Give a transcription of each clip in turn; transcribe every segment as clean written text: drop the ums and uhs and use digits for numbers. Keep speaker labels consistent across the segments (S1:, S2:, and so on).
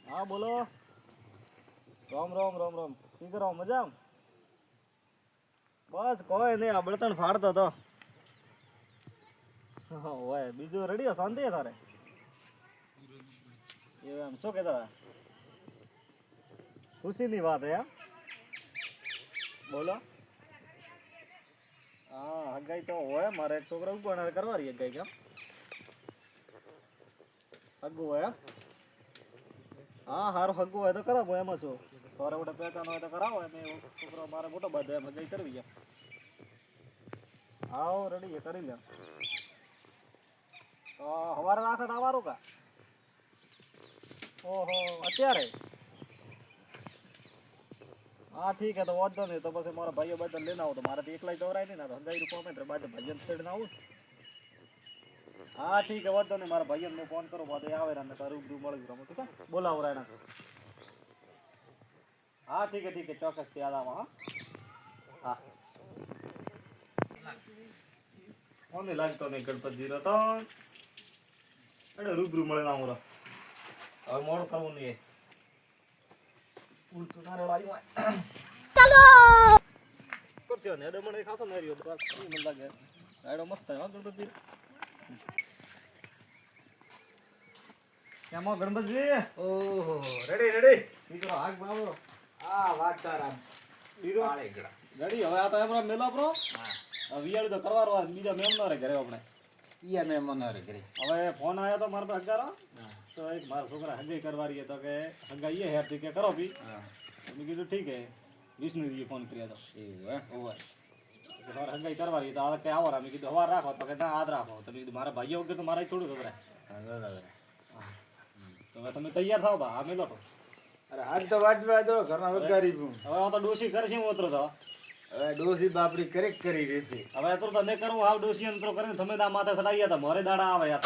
S1: હા બોલો. રામ રામ રામ રામ. શું કરો મજામ? બસ કોઈ નહીં, આ બળતણ ફાડતો તો. હોય બીજું રેડિયો શાંતિ તારે? એમ શું કહેતા હતા? ખુશીની વાત હે? બોલો. હા હગાઈ તો હોય, મારે એક છોકરા ઉપર કરવા રહી હગાઈ કેમ હગું હોય? હા સારું હગું હોય તો કરાવો, એમાં શું થોડા મોટા પહેચાન હોય તો કરાવો. એમ છોકરો મારે મોટો બધો એમ હગાઈ કરવી છે. હા રેડી કરી લે. તો સવારે રાખે તો આવવાનું કા? ઓહો અત્યારે? હા ઠીક હે, તો વાંધો નહીં. તો પછી મારા ભાઈઓ બધા લઈને આવો. તો મારે તો એકલા દોરાય નહીં ને, તો હગાઈ રૂપો અમે બાજુ ભાઈઓ છેડીને આવું. હા ઠીક હે, વાંધો નહીં. મારા ભાઈઓને હું ફોન કરું, પાછો આવે ને તારું રૂબરૂ મળી ગયું. ઠીક છે, બોલાવો રાયના. હા ઠીક હે ચોક્કસ યાદ આવો. હા હા કોને લાગતો નહીં ગણપતિ નો તો એટલે રૂબરૂ મળે ના મોરો. હવે મોડું કરવું નહીં. ઉલટો નારો આવ્યો ચાલો કરજો ને મને ખાસો ને રહ્યો બસ મને લાગે આડો મસ્ત હે ગણપતિ. કેમો ગણપતિ? ઓહો રેડી રેડી નીકળો આગ બાવો.
S2: હા વાત તારા
S1: લીધો રેડી. હવે આ તો એમરા મેલો પ્રો. હા વિયાળ તો કરવાનો બીજા મેમ નો રે ઘરે આપણે
S2: ઈયા મે મનારે કરે.
S1: હવે ફોન આવ્યો તો મારે તો હગારો. તો એક મારા છોકરા હગાઈ કરવાની તો કે હગાઈએ હેરથી કે કરો ભી. મેં કીધું ઠીક હે. વિષ્ણુજીએ ફોન કર્યો તો
S2: એવું હે
S1: ઓય તમારે હગાઈ કરવાની તો આ કે આવો. મેં કીધું હવાર રાખો તો કે ના આજ રાખો. તો મેં કીધું મારા ભાઈઓ વગર તો મારા થોડું ખબર. તો હવે તમે તૈયાર થાવ બા આ મેલો તો.
S2: અરે આજ તો વાટવા દો ઘરના વગારી હું.
S1: હવે આ તો ડોસી કરશે હું ઉતરો તો.
S2: હવે ડોસી બાપડી કરી કરી રહેશે.
S1: હવે તો તને કરવું હાવ ડોસી અંતરો કરીને તમે દા માથે ચડાઈ હતા મારે દાડા આવે યાર.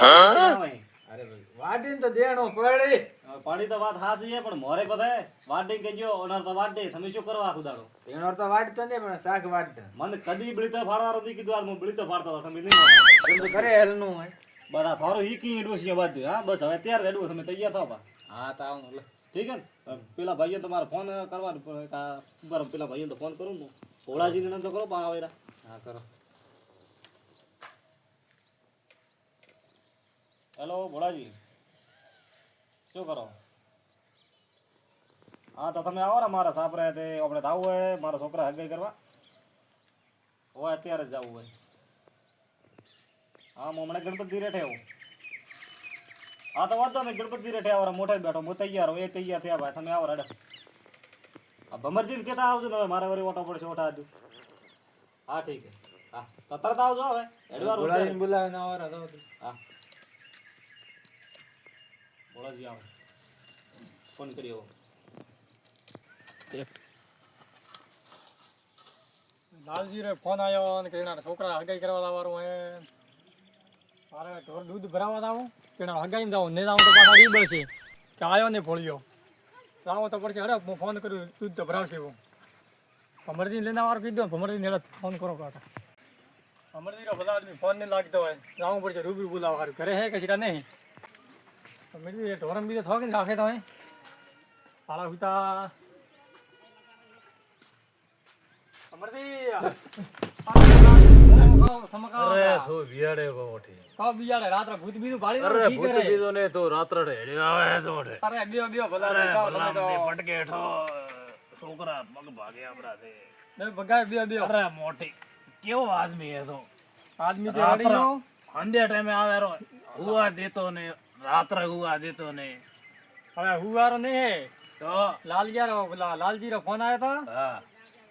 S2: અરે ભાઈ વાટીને તો દેણો પડે.
S1: પાડી તો વાત હાચી છે પણ મોરે બધાય વાડી કેજો ઓનર તો વાડી તમે શું કરવા આખું દાડો?
S2: દેણો તો વાટતો ને પણ શાક વાટતા.
S1: મને કદી બળીતો ફાડવાનો નથી કીધું. આ હું બળીતો ફાડતો હતો તમે નહીં માનો.
S2: એમ તો કરે હેલનું હોય.
S1: બધા થોડું ઈકી ડોસી બાદ. હા બસ હવે તૈયાર રેડું તમે તૈયાર થાવ બા.
S2: હા તો આવું લે.
S1: ઠીક હે ને પેલા ભાઈએ તમારે ફોન કરવાનું બરાબર. પેલા ભાઈએ તો ફોન કરું ને ભોળાજીને તો કરો પા આવેરા.
S2: હા કરો.
S1: હેલો ભોળાજી શું કરો? હા તો તમે આવો ને મારા સાપરે તે આપણે તો આવવું હોય મારા છોકરા હગાઈ કરવા હોય અત્યારે જ જવું હોય. હા હું હમણાં ગણપતિ રેઠે આવું. હા તો વાંધો નહીં ગણપતિ રેઠે આવો મોટા બેઠો હું તૈયાર હોય એ તૈયાર થયા ભાઈ તમે આવો રેડો. આ ભમરજી કેતા આવજો ને હવે મારે વળી ઓટો પડશે ઓટા હજુ. હા ઠીક છે. હા તો તરત આવજો હવે એડવાર
S2: બોલાવીને બોલાવીને આવરા તો.
S1: હા ભોળાજી આવો ફોન કર્યો.
S3: લાલજી રે ફોન આવ્યો અને કે એના છોકરા હગાઈ કરવા લાવવાનું હે. મારે ઢોર દૂધ ભરાવા દાવું કે એના હગાઈને જાઉં ને જાઉં તો પાછા રીબળ છે કે આવ્યો ને ભોળ્યો લાવો તો પડશે. અરે હું ફોન કર્યું દૂધ તો ભરાવશે હું. ભમરજી લઈને આવવાનું કીધું. ભમરજી ને ફોન કરો પાછા. ભમરજી બધા આદમી ફોન નહીં લાગતો હોય લાવવું પડશે રૂબરૂ બોલાવવા સારું. ઘરે હે કે સીધા નહીં ભમરજી ઢોરમ બીજો થો કે રાખે તો હે સારા હુતા રાત્રે ભૂત બીજું ભાડી
S2: ને તો રાત્રે આવે તો
S3: અરે બે બે ભલા
S2: પટકે ઠો છોકરા પગ ભાગે આપડા છે.
S3: બગાય બે બે
S2: અરે મોટી કેવો આદમી હે તો.
S3: આદમી તે રડીયો
S2: સંધ્યા ટાઈમે આવે રો હુવા દેતો ને રાત્રે હુવા દેતો ને.
S3: હવે હુવારો નહીં હે
S2: તો
S3: લાલજી રો ફોન આવ્યો તો.
S2: હા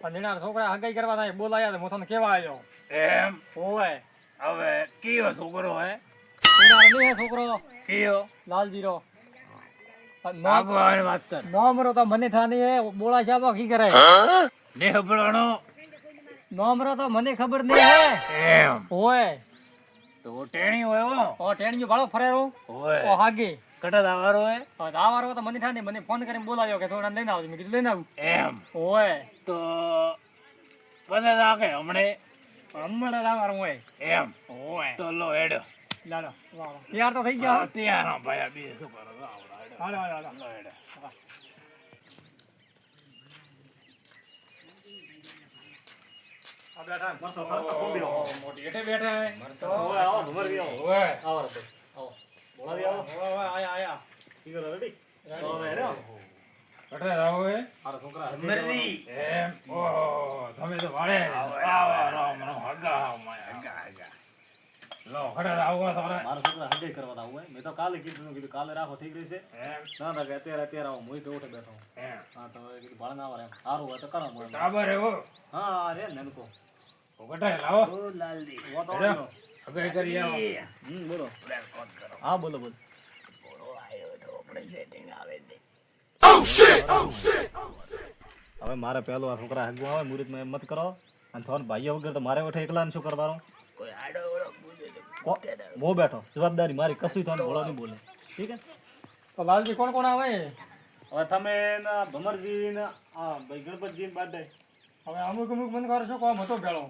S3: અને એના છોકરા હગાઈ કરવા થાય બોલાયા તો હું તમને કેવા આવ્યો.
S2: એમ
S3: ઓય
S2: હવે કયો છોકરો હે?
S3: એના નહીં હે છોકરો
S2: કયો
S3: લાલજી રો
S2: વાત કર.
S3: નોમરો તો મને ઠાની હે બોલા છે કી કરે
S2: ને હબળાણો
S3: નોમરો તો મને ખબર નહીં હે.
S2: એમ
S3: ઓય
S2: તો ટેણી હોય
S3: ઓ ટેણીયો ભાળો ફરેરો
S2: હોય
S3: ઓ હાગે
S2: કટા દાવારો હે.
S3: આવારો તો મને ઠાની મને ફોન કરીને બોલાવ્યો કે થોડા લઈને આવજો. મેં કીધું લઈને આવું.
S2: એમ
S3: ઓય
S2: તો બધા રાખે
S3: હમણાં લાવવાનું હોય.
S2: એમ
S3: ઓય
S2: તો લો હેડો.
S3: લાડો તૈયાર તો થઈ ગયા.
S2: તૈયાર ભાઈ બે શું કરો આવડા હેડો.
S3: હાલો હાલો હાલો
S2: લો હેડો.
S3: આ બેઠા
S1: મરસો ખાતા કોબી આવો.
S2: મોટી હેઠે બેઠા હે.
S1: ઓય આવો ભમરજી આવો.
S2: ઓય.
S1: આવો રે ભાઈ, આવો. બોલાવી આવો.
S3: આયા આયા
S1: ઈ કરો રેડી? હવે હેડો.
S2: કટે રાવો હે?
S1: મારા છોકરા હજી
S2: એમ. ઓહો, તમે તો વાળે. આવો, રામ રામ, હગા આવો, માયા, હગા. લો, કટે રાવો તારે.
S1: મારા છોકરા હજી કરવા આવું હોય. મેં તો કાલે કીધું કાલે રાખો ઠીક રહેશે.
S2: એમ.
S1: ના ના કે અત્યારે આવો હું કે ઉઠે બેઠો હું.
S2: એમ.
S1: હા તો હવે કીધું ભાડે ના આવે એમ સારું હોય તો કરો હું એમ.
S2: બરાબર હે હો.
S1: હા રે નેનકો
S2: કટે લાવો.
S1: વો તો
S2: હેડો.
S1: આવ્યો.
S2: હગાઈ કરી આવો.
S1: બોલો હા બોલો બોલો હવે મારે પેલું આ છોકરા હગવા આવે મુહૂર્તમાં એમ મત કરો અને થોન ભાઈઓ વગર તો મારે વઠે એકલા શું કરવાનું બહુ બેઠો જવાબદારી મારી કશું થોને ભોળો નહીં બોલે ઠીક હે
S3: તો લાલજી કોણ કોણ આવે
S1: હવે તમે ને ભમરજી ને આ ભાઈ ગણપતજી ને બાદ
S3: હવે અમુક અમુક મને કરો છો કોમ હતો ભેળો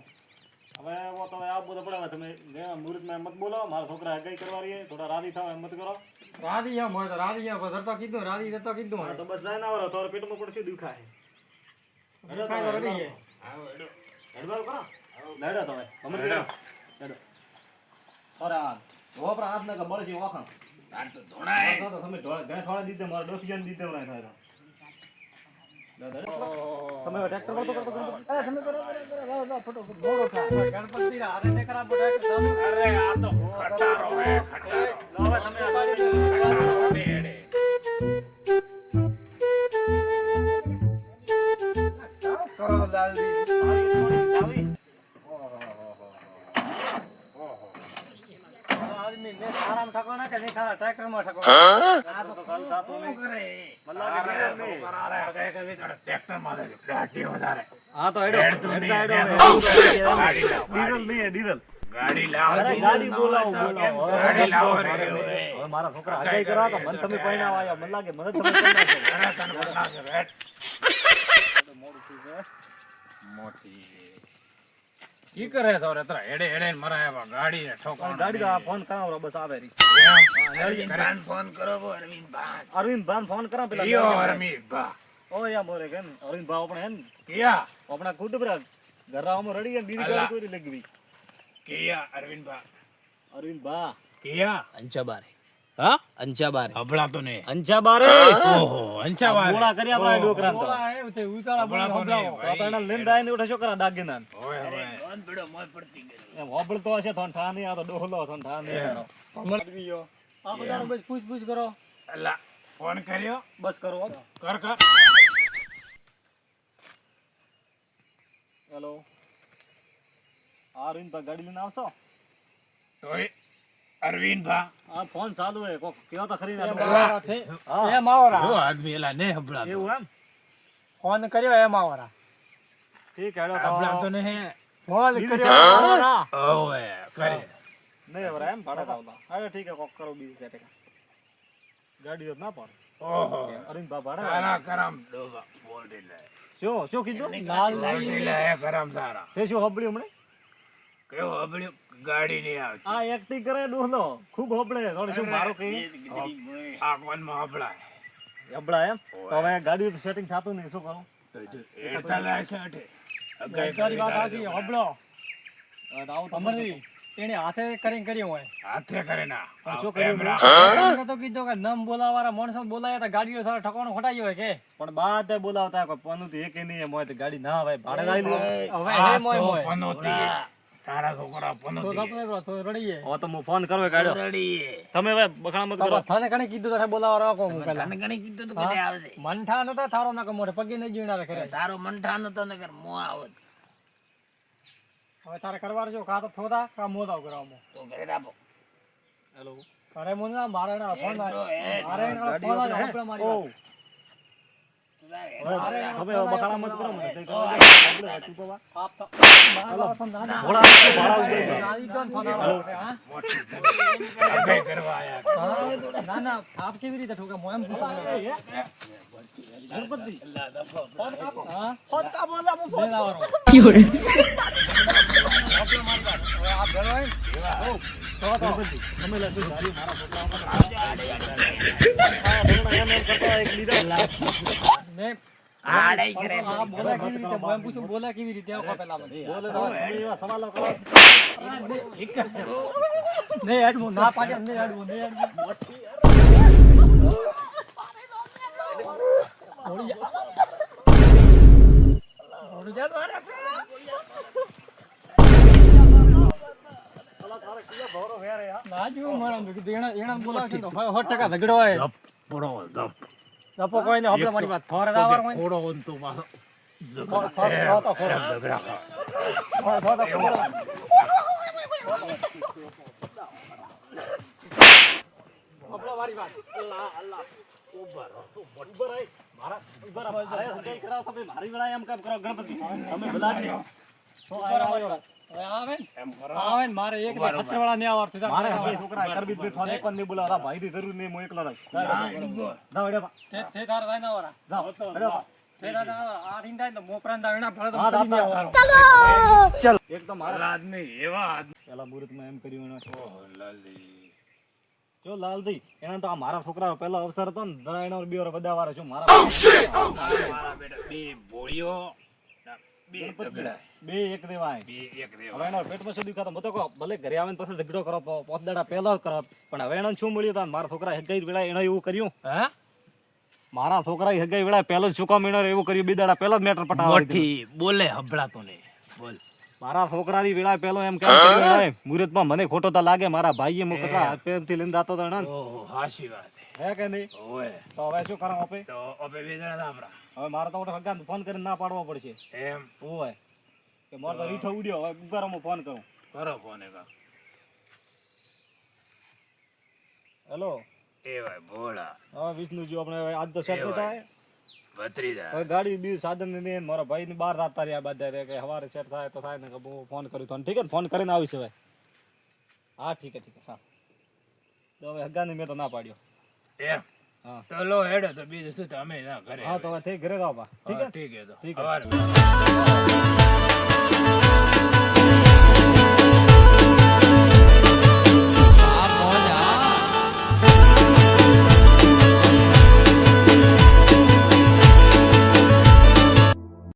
S1: હવે વો તો આ બધો પડે હવે તમે મુહૂર્તમાં એમ મત બોલો મારા છોકરા હગાઈ કરવા રહીએ થોડા રાજી થાવ એમ મત કરો
S3: રાધી એમ હોય તો રાધી એમ ધરતો કીધું રાધી ધરતો કીધું
S1: હા તો બસ જાય ના આવરો તો પેટમાં પડશે દુખાય
S3: કાંઈ તો રડી
S1: હેડબાર કરો લેડો તમે ભમરજી લેડો અરે આ ઓપરા હાથ ના બળશે ઓખા
S2: આ તો ધોણાય.
S1: તો તમે ઘણા થોડા દીધે મારા ડોસિયાને દીધે વણાય થાય તમે ટ્રેક્ટર કરતો કરતો તમે કરો ફટોફટ દોડો થાય
S3: ગણપતિ હારે ને ખરાબ બધા
S2: અરે, આ તો ખટારો હે, ખટારો.
S1: હવે તમે આ બાજુ
S2: ખટારો હે, હેડે.
S3: કરો લાલજી
S1: ચાવી
S3: આદમી ને આરામ ઠકોણા કે નહીં ખાલા ટ્રેક્ટર માં ઠકોણા
S1: આ તો સાલ થાતો
S2: શું
S1: નહીં
S2: કરે?
S1: મને લાગે ડીઝલ નહીં.
S2: છોકરારે હગાઈ કરવી તો ટ્રેક્ટરમાં જ દાટી વધારે.
S1: હા તો હેડો
S2: હેડતું નહીં,
S1: હેડતા હેડો
S2: ગાડી લાવો.
S1: ડીઝલ નહીં ડીઝલ
S2: ગાડી લાવો.
S1: અરે ગાડી બોલાવો બોલાવો
S2: ગાડી લાવો રે.
S1: હવે મારા છોકરા હગાઈ કરવા તો મને તમે પૈણા આવ્યા મને લાગે મને તમે પૈણા છો
S2: અરે, તને બતા કે બેઠ.
S1: મોડું થઈ જાય
S2: મોટી. ઈ કરે તો રે તરા હેડે હેડે ને મરાય આવા ગાડી ને ઠોકાણ.
S1: ગાડી તો આ ફોન કરાવો બસ આવે રી
S2: અરવિંદ ફોન કરો અરવિંદ ભાઈ.
S1: અરવિંદ ભાન ફોન કરા પેલા
S2: કયો અરવિંદ ભા?
S1: ઓ યા મોરે કેમ અરવિંદ ભાવ આપણે હે ને
S2: કયા?
S1: આપણા કુટુંબરા ઘરામાં રડી ગયા બીજી ગાડી કોઈ લગવી
S2: કયા અરવિંદ ભા?
S1: અરવિંદ ભા
S2: કયા?
S1: અંચાબારે હા અંચાબારે
S2: હબળાતો ને.
S1: અંચાબારે
S2: ઓહો, અંચાવાર.
S1: ગોળા કરી આપણા ડોકરા તો
S3: બોલા એ તે ઉતાળા બોલા
S2: હબળાતો ને, ભાઈ.
S1: આપણે લઈને દાઈને ઉઠે શું કરા દાગીના
S2: ઓય હવે.
S1: એમ હોબળતો હશે થોન ઠા નહીં આ તો ડોહલો થોન ઠા નહીં
S3: આદમી યો આ બધા બસ પૂછ કરો
S2: અલા, ફોન કર્યો?
S1: બસ કરો હો.
S2: કર કર.
S1: હેલો હા અરવિંદ ભા ગાડી લઈને આવશો
S2: તોય અરવિંદ ભા.
S1: હા ફોન ચાલુ હે કોક કયો તો ખરી ના
S3: માવરા થે
S1: હા
S3: એ માવરા
S2: જો આદમી એલા ને હબળાતો.
S1: એવું એમ
S3: ફોન કર્યો એ માવરા
S1: ઠીક હેડો
S2: હબળાતો
S1: તો
S2: ને હે.
S3: ફોન
S1: બીજું
S3: કર્યો એ માવરા
S2: ઓવે, કરે.
S1: નહીં હવે એમ ભાડા આવતા અરે ઠીક હે કોક કરો બીજી સેટિંગ ગાડી જ ના પણ
S2: ઓહો.
S1: અરવિંદ ભા ભાડા
S2: તારા કરમ ડોબા બોલતી લે.
S1: શું કીધું
S2: બોલતી લે હે કરમ તારા.
S1: તે શું હોબળ્યું હમણે
S2: કેવું હબળ્યું? ગાડી નહીં આવતી.
S1: આ એક્ટિંગ કરે ડોહલો ખૂબ હોબળે થોડી શું મારો કઈ
S2: આ કોનમાં હબળાય.
S1: હબળા એમ તો હવે ગાડી તો સેટિંગ થતું નહીં શું કરું
S2: એડતા લે છે અઠે. હગાઈ
S3: તારી વાત
S2: કરી
S3: સાચી
S2: તારે.
S3: હબળો
S1: હવે તો આવું તો
S3: અમરજી એને હાથે કરીને કર્યું હોય
S2: હાથે કરે ના.
S1: પણ શું કર્યું
S2: એમ
S3: તમને તો કીધું કે નમ બોલાવાળા માણસો બોલાયા તો ગાડીઓ સારા ઠકાણું ખોટાઈ હોય કે
S1: પણ બાદ બોલાવતા કોઈ પનું તો એક નહીં એમ હોય તો ગાડી ના આવે ભાડે લાવી લો
S3: હવે
S2: આ
S3: હે મોય
S2: તો
S3: મોય
S2: પનોતી. તારા છોકરા
S3: તો
S2: પનોતી.
S3: ગપલે બ્રો તો રડીએ
S1: હવે તો હું ફોન કરવા કાઢ્યો
S2: રડીએ.
S1: તમે હવે બખાણા મત કરો
S3: તને કણે કીધું તો બોલાવા રાખો હું પેલા
S2: તને ઘણી કીધું તું કે આવજે.
S3: મનઠા નતા થારો ના મોઢે પગે નહીં જીવનારે ખરે
S2: તારો મનઠા નતો નગર મો આવત.
S3: હવે તારે કરવાર જો કા તો થોડા કા મોદાવ કરાવમો
S2: તો ઘરે રાખો.
S1: હેલો
S3: અરે મને ના મારે ના ફોન
S2: હેડ તો હેડ.
S3: મારે ના
S1: ગાડી
S3: ફોન
S1: આપણે,
S3: આપણે મારી
S1: ઓ
S3: વાત.
S1: હવે બખાણા મત કરો મને કઈ કરવા દે આપણે તું પવા
S3: આપ તો ના
S1: ઘોડા તો ભાડા ઉભે છે.
S3: નાની કોણ ફોન આવે હા
S2: મોટી હગાઈ કરવા આયા.
S3: ના ના આપ કેવી રીતે ઠોકા મોય એમ પૂછો
S1: ગણપતિ
S3: હા
S1: ફોન કા બોલા હું
S3: બે લાવરો
S4: Fiore,
S3: આપણે મારવા હવે આપ ભેળો હોય ને તો
S1: ગણપતિ તમે લાગી ગાડી મારા છોકરાઓ હા ભણો એમ
S3: ને
S2: આડાઈ કરે
S3: આ બોલા કેવી રીતે હું એમ પૂછું બોલા કેવી રીતે આવો પેલા મને
S1: બોલે તો તમે એવા સવાલો કરો.
S3: નહીં હેડવું ના પાડે નહીં હેડવું નહીં હેડવું થોડી જા. થોડી જા તો અરે.
S1: અલા તારે કીધા ભવરો વેરે યાર.
S3: ના જેવું મારા એના બોલાવશે તો 100% ઝઘડો હોય ધપો કોઈ ને હબળે મારી વાત થોરે દાવાર હોય
S2: થોડો તો પાછો
S3: થોડો તો ખોડો
S2: ઝઘડા કરે.
S3: થોડો તો ખોડો હબળે મારી વાત
S1: ઉભા રહી. મારા ઉભા રહો. મારે હગાઈ કરાવો તમે મારી વેળાએ એમ કેમ કરો ગણપતિ? તમે ભલાજી.
S3: આવે ને મારે એક ખતરવાળા ને આવડતું
S1: મારે હગાઈ છોકરા કરબી જ થોને એક વાર નહીં બોલાવતા. ભાઈથી જરૂર નહીં, હું એકલો રહું. જાઓ હેડો બા.
S3: તે તાર થાય ના વરા
S1: જાઓ હેડો બા.
S3: તે દાદા આ રીંડા ને મોપરાન દા એના ભળે તો
S1: હા,
S3: કરી
S1: જાઓ,
S3: દેવાનો.
S1: ચાલો. એક તો મારા
S2: આદમી એવા આદમી.
S1: પેલા મુહૂર્તમાં એમ કર્યું એના
S2: ઓહો, લાલી.
S1: જો લાલજી એના તો આ મારા છોકરાનો પહેલો અવસર હતો ને દરાયનો બે વાર બધા વારે છું મારા
S2: મારા બેટા બે ભોળીઓ ના બે ઝઘડા.
S1: બે એક દેવાય.
S2: બે એક
S1: હવે
S2: રેવા.
S1: એનો પેટમાં શું દુખાતો મતો કહો ભલે ઘરે આવે ને પછી ઝઘડો કરો પોત દાડા પહેલો જ કરો પણ હવે એને શું મળ્યું તા મારા છોકરા હગાઈ વેળા એને એવું કર્યું
S2: હા?
S1: મારા છોકરા હગાઈ વેળા પહેલો જ ચૂકા મહિનો એવું કર્યું બે દાડા પહેલો જ મેટર પટાવવા
S2: મોટી બોલે હંભળાતો નહીં. બોલ.
S1: મારા છોકરાની વેળા પહેલો એમ કેમ કર્યું એને? મુહૂર્તમાં મને ખોટો તો લાગે મારા ભાઈએ હું કકા પ્રેમથી લઈને જાતો તો એને
S2: ઓહો, હાચી વાત
S1: હે કે નહીં?
S2: ઓય.
S1: તો હવે શું કરો આપે?
S2: તો હવે બે જણા સાંભળા.
S1: હવે મારે તો હગાને ફોન કરીને ના પાડવો પડશે.
S2: એમ
S1: ઓય કે મારે તો રીઠો ઉડ્યો હવે ઉગારો હું ફોન કરું.
S2: કરો ફોન એક.
S1: હેલો
S2: એ ભાઈ ભોળા
S1: હવે વિષ્ણુજી આપણે હવે આજ તો સેટ નહીં થાય.
S2: ભત્રીજા.
S1: હવે ગાડી બી સાધન ને મારા ભાઈ ની બહાર રાતા રહ્યા બધા રે કે હવારે સેટ થાય તો થાય ને કે હું ફોન કર્યું તો ઠીક છે ને ફોન કરીને આવીશ હવે. હા ઠીક છે હા. તો હવે હગાને મેં તો ના પાડ્યો.
S2: એમ
S1: હા
S2: તો લો હેડો તો બીજું શું તો અમે ના ઘરે
S1: હા તો હવે ઠીક ઘરે જાઓ બા. ઠીક છે
S2: ઠીક છે તો
S1: ઠીક છે.
S2: સવારે